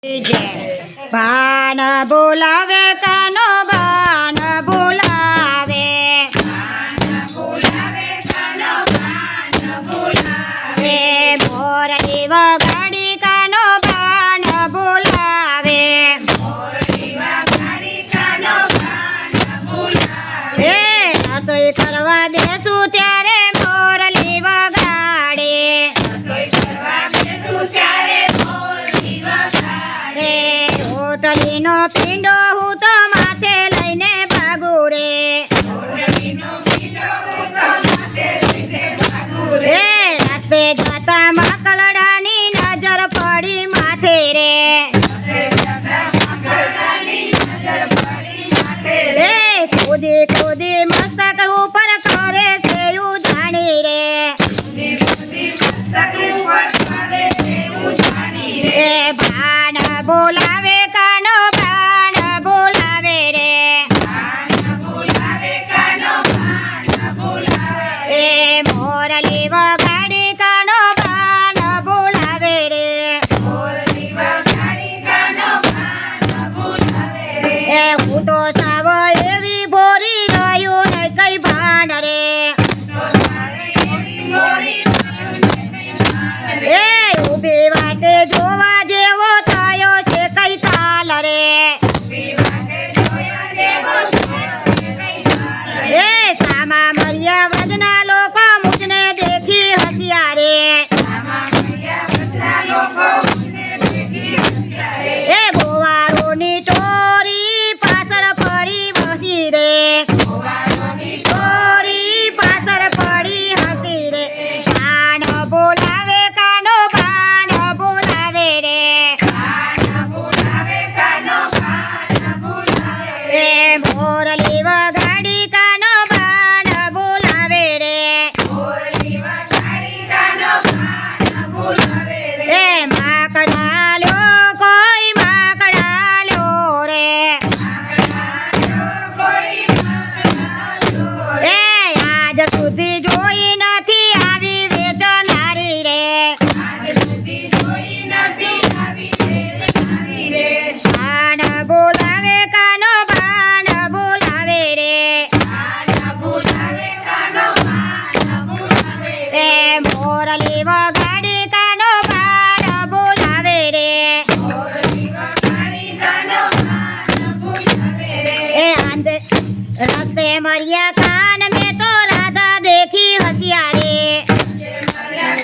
ભાન બોલાવે કાનો ભાન બોલાવે મોરલી વગાડી કાનો ભાન બોલાવે રસોઈ કરવા બેસું ત્યારે મોરલી વગાડે રોટલીનો પીંડો હું તો માથે લઈને ભાગું રે રાતે જતા માકલડાની નજર પડી માથે રે કૂદી કૂદી મસ્તક ઉપર કરે છે ઉજાણી રે ભાન બોલાવે કાનો ભાન બોલાવે રે મોરલી વગાડી કાનો ભાન બોલાવે રે હું તો સાવ એવી ભોરી રહ્યું ને કઈ ભાન રે ઉભી વાટે જોવા જેવો થયો છે કઈ ચાલ રે સામા મર્યા વદના લોકો મુજને દેખી હસ્યા રે ગોવાળોની ચોરી પાછળ પડી બસી રે ચોરી પાછળ પડી હસી રે ભાન બોલાવે કાનો ભાન બોલાવે રે મોરલી વગાડી કાનો ભાન બોલાવે રે માકડા લ્યો કોઈ માકડા લ્યો રે આજ સુધી જોઈ નથી આવી વેચનારી રે ભાન બોલાવે કાનો ભાન બોલાવે રે મોરલી વગાડી કાનો ભાન બોલાવે રે રસ્તે મર્યા કાન મેં તો રાધા દેખી હસ્યા રે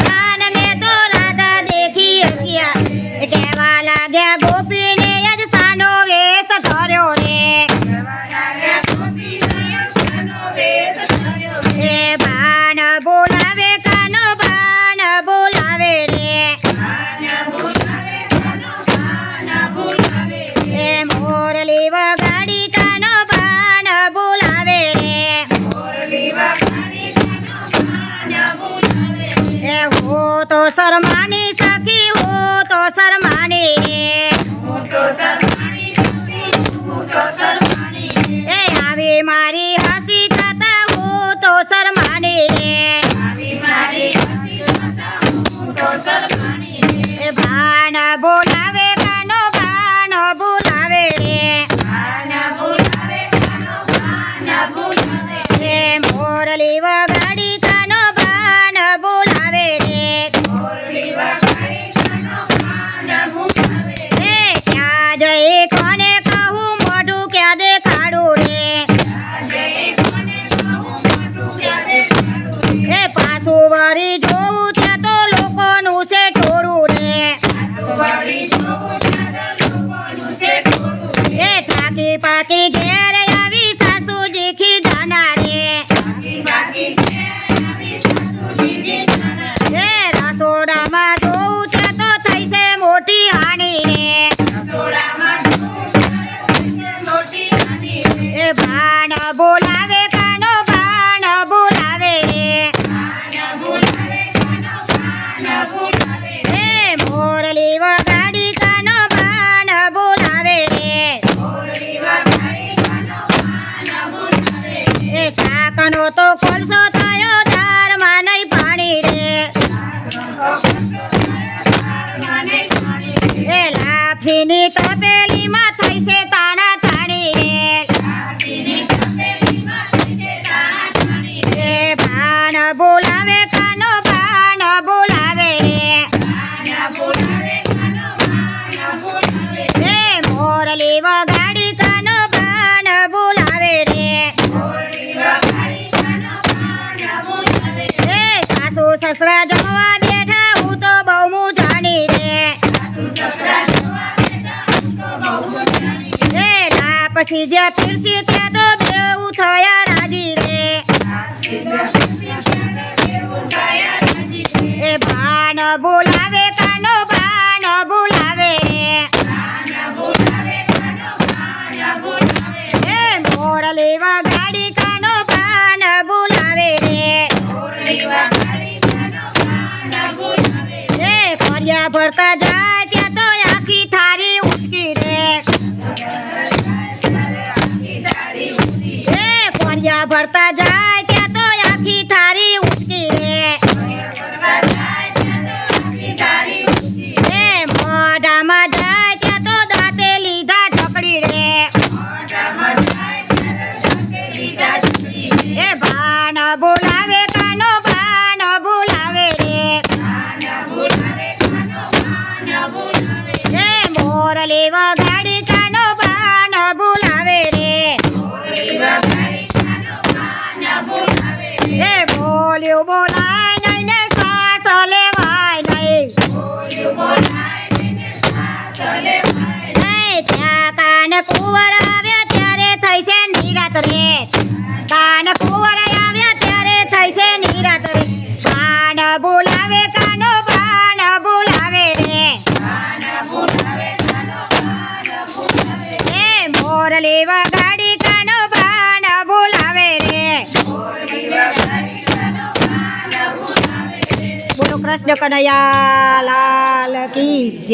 કાન મેં તો રાધા દેખી હસ્યા કહેવા લાગ્યા ગોપીને જ સાનો વેશ ધર્યો રે ભાન બોલાવે કાનો ભાન બોલાવે રે મોરલી વગાડી કાનો ભાન બોલાવે રે હો તો શરમાની સખી હો તો શરમાની રે આવી મારી હસી થતા હું તો શરમાની રે ભાન બોલાવે કાનો ભાન બોલાવે રે મોરલી વગાડી કાનો ભાન બોલાવે રે કાશીની તપેલીમાં થઈ છે તાણા તાણી રે ભાણ બોલાવે કાનો ભાણ બોલાવે રે મોરલી વગાડી કાનો ભાણ બોલાવે રે સાસુ સસરા જમવા બેઠા હું તો બહુ હું જાણી રે ના પછી જે પીરસી ત્યાં તો બેઉ થયા રાજી રે એ ભાણ બોલાવે કાનો ભાણ બોલાવે એ મોરલી વગાડી કાનો ભાણ બોલાવે રે ફર્યા ભરતા જાય ત્યાં તો આખી થારી ઉચકી રે ફર્યા ભરતા જાય ત્યાં તો આખી થારી ઉચકી રે મોઢામાં જાય ત્યાં તો દાંતે લીધા ઢકડી રે એ ભાણ બોલાવે કાનો ભાણ બોલાવે રે મોરલી વગાડી કાનો ભાણ બોલાવે રે બોલ્યું બોલાય નહીં ને શ્વાસ લેવાય નહીં ત્યાં કાન કુંવર આવ્યા ત્યારે થઈ છે નિરાત રે કાન કુંવર આવ્યા ત્યારે થઈ છે નિરાત રે ભાણ બોલાવે કાનો ભાણ બોલાવે રે મોરલી વગાડી કાનો ભાણ બોલાવે રે બોલો કૃષ્ણ કનૈયા લાલ કી જય